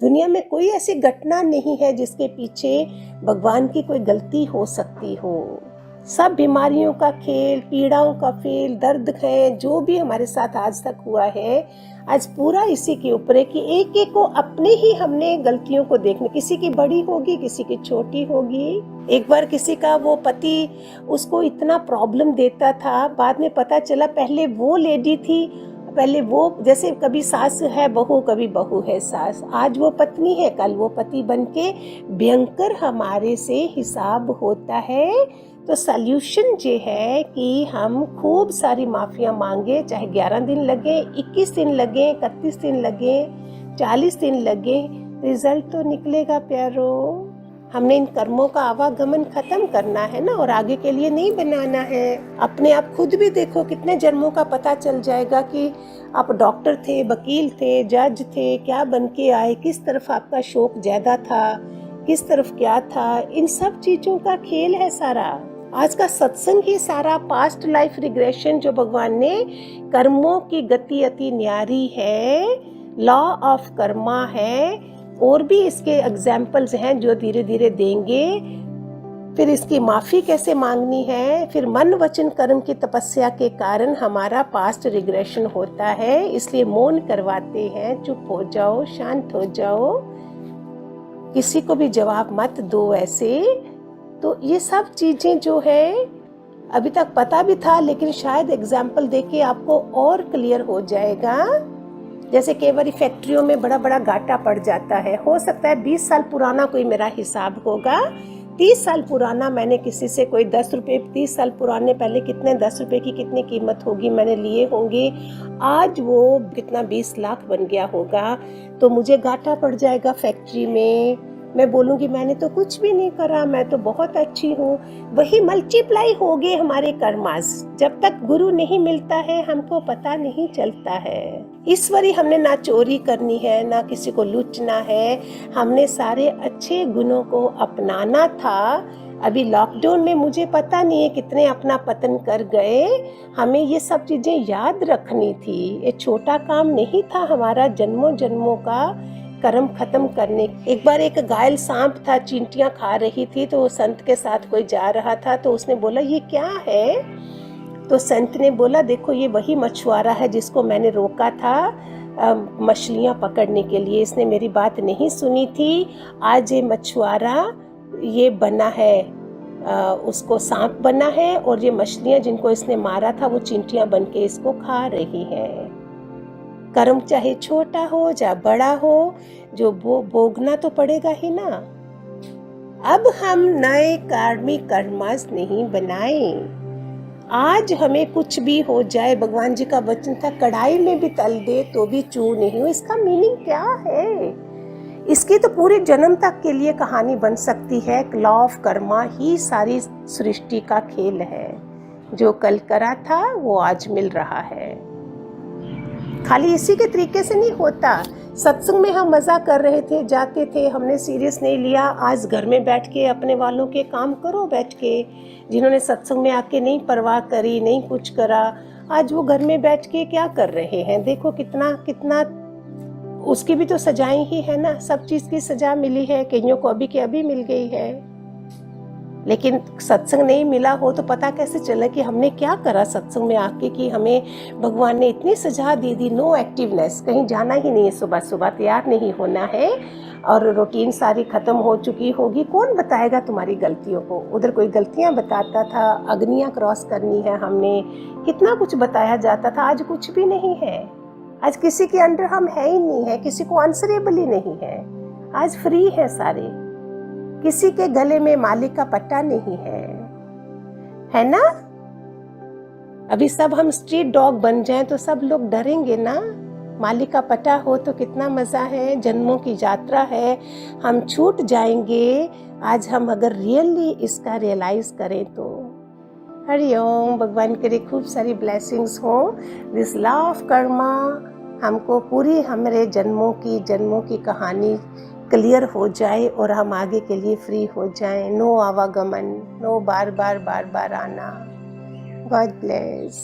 दुनिया में कोई ऐसी घटना नहीं है जिसके पीछे भगवान की कोई गलती हो सकती हो। सब बीमारियों का खेल, पीड़ाओं का खेल, दर्द है जो भी हमारे साथ आज तक हुआ है, आज पूरा इसी के ऊपर है कि एक एक को अपने ही हमने गलतियों को देखने, किसी की बड़ी होगी, किसी की छोटी होगी। एक बार किसी का वो पति उसको इतना प्रॉब्लम देता था, बाद में पता चला पहले वो लेडी थी, पहले वो जैसे कभी सास है बहू, कभी बहू है सास, आज वो पत्नी है, कल वो पति बनके भयंकर हमारे से हिसाब होता है। तो सल्यूशन ये है कि हम खूब सारी माफिया मांगे, चाहे 11 दिन लगे, 21 दिन लगे, 31 दिन लगे, 40 दिन लगे, रिजल्ट तो निकलेगा प्यारो। हमने इन कर्मों का आवागमन खत्म करना है ना, और आगे के लिए नहीं बनाना है। अपने आप खुद भी देखो, कितने जन्मों का पता चल जाएगा कि आप डॉक्टर थे, वकील थे, जज थे, क्या बन के आए, किस तरफ आपका शौक ज्यादा था, किस तरफ क्या था। इन सब चीजों का खेल है सारा। आज का सत्संग ही सारा पास्ट लाइफ रिग्रेशन, जो भगवान ने कर्मों की गति अति न्यारी है, लॉ ऑफ कर्मा है, और भी इसके एग्जाम्पल्स हैं जो धीरे धीरे देंगे। फिर इसकी माफी कैसे मांगनी है, फिर मन वचन कर्म की तपस्या के कारण हमारा पास्ट रिग्रेशन होता है, इसलिए मौन करवाते हैं, चुप हो जाओ, शांत हो जाओ, किसी को भी जवाब मत दो ऐसे। तो ये सब चीजें जो है अभी तक पता भी था, लेकिन शायद एग्जाम्पल देके आपको और क्लियर हो जाएगा। जैसे कई बार फैक्ट्रियों में बड़ा बड़ा घाटा पड़ जाता है, हो सकता है 20 साल पुराना कोई मेरा हिसाब होगा, 30 साल पुराना मैंने किसी से कोई 10 रुपए, 30 साल पुराने पहले कितने 10 रुपए की कितनी कीमत होगी मैंने लिए होंगे, आज वो कितना 20 लाख बन गया होगा। तो मुझे घाटा पड़ जाएगा फैक्ट्री में, मैं बोलूंगी मैंने तो कुछ भी नहीं करा, मैं तो बहुत अच्छी हूँ। वही मल्टीप्लाई हो गए हमारे कर्मास। जब तक गुरु नहीं मिलता है हमको पता नहीं चलता है। ईश्वरी हमने ना चोरी करनी है, ना किसी को लूटना है, हमने सारे अच्छे गुणों को अपनाना था। अभी लॉकडाउन में मुझे पता नहीं है कितने अपना पतन कर गए, हमें ये सब चीजें याद रखनी थी। ये छोटा काम नहीं था हमारा, जन्मों जन्मों का कर्म खत्म करने। एक बार एक घायल सांप था, चींटियां खा रही थी, तो संत के साथ कोई जा रहा था, तो उसने बोला ये क्या है, तो संत ने बोला देखो ये वही मछुआरा है जिसको मैंने रोका था मछलियां पकड़ने के लिए, इसने मेरी बात नहीं सुनी थी, आज ये मछुआरा ये बना है, उसको सांप बना है, और ये मछलियां जिनको इसने मारा था वो चींटियां बन के इसको खा रही हैं। कर्म चाहे छोटा हो चाहे बड़ा हो, जो भोगना तो पड़ेगा ही ना। अब हम नए कार्मिक कर्मास नहीं बनाए। आज हमें कुछ भी हो जाए, भगवान जी का वचन था कढ़ाई में भी तल दे तो भी चूर नहीं हो। इसका मीनिंग क्या है? इसकी तो पूरे जन्म तक के लिए कहानी बन सकती है। लॉ ऑफ कर्मा ही सारी सृष्टि का खेल है। जो कल करा था वो आज मिल रहा है। खाली इसी के तरीके से नहीं होता। सत्संग में हम मजा कर रहे थे, जाते थे, हमने सीरियस नहीं लिया। आज घर में बैठ के अपने वालों के काम करो बैठ के। जिन्होंने सत्संग में आके नहीं परवाह करी, नहीं कुछ करा, आज वो घर में बैठ के क्या कर रहे हैं। देखो कितना कितना उसकी भी तो सजाएं ही है ना। सब चीज की सजा मिली है, कईयों को अभी के अभी मिल गई है। लेकिन सत्संग नहीं मिला हो तो पता कैसे चला कि हमने क्या करा सत्संग में आके कि हमें भगवान ने इतनी सजा दे दी। नो एक्टिवनेस, कहीं जाना ही नहीं है, सुबह सुबह तैयार नहीं होना है, और रूटीन सारी खत्म हो चुकी होगी। कौन बताएगा तुम्हारी गलतियों को? उधर कोई गलतियां बताता था, अग्नियां क्रॉस करनी है हमने, कितना कुछ बताया जाता था। आज कुछ भी नहीं है। आज किसी के अंडर हम है ही नहीं है, किसी को आंसरेबल ही नहीं है। आज फ्री है सारे, किसी के गले में मालिक का पट्टा नहीं है ना। अभी सब हम स्ट्रीट डॉग बन जाएं तो सब लोग डरेंगे ना। मालिक का पट्टा हो तो कितना मजा है। जन्मों की यात्रा है, हम छूट जाएंगे आज हम अगर रियली इसका रियलाइज करें तो। हरिओम। भगवान करे खूब सारी ब्लेसिंग्स हो। दिस लॉ ऑफ कर्मा हमको पूरी हमारे जन्मों की कहानी क्लियर हो जाए और हम आगे के लिए फ्री हो जाएं। नो आवागमन, नो बार बार आना। God bless.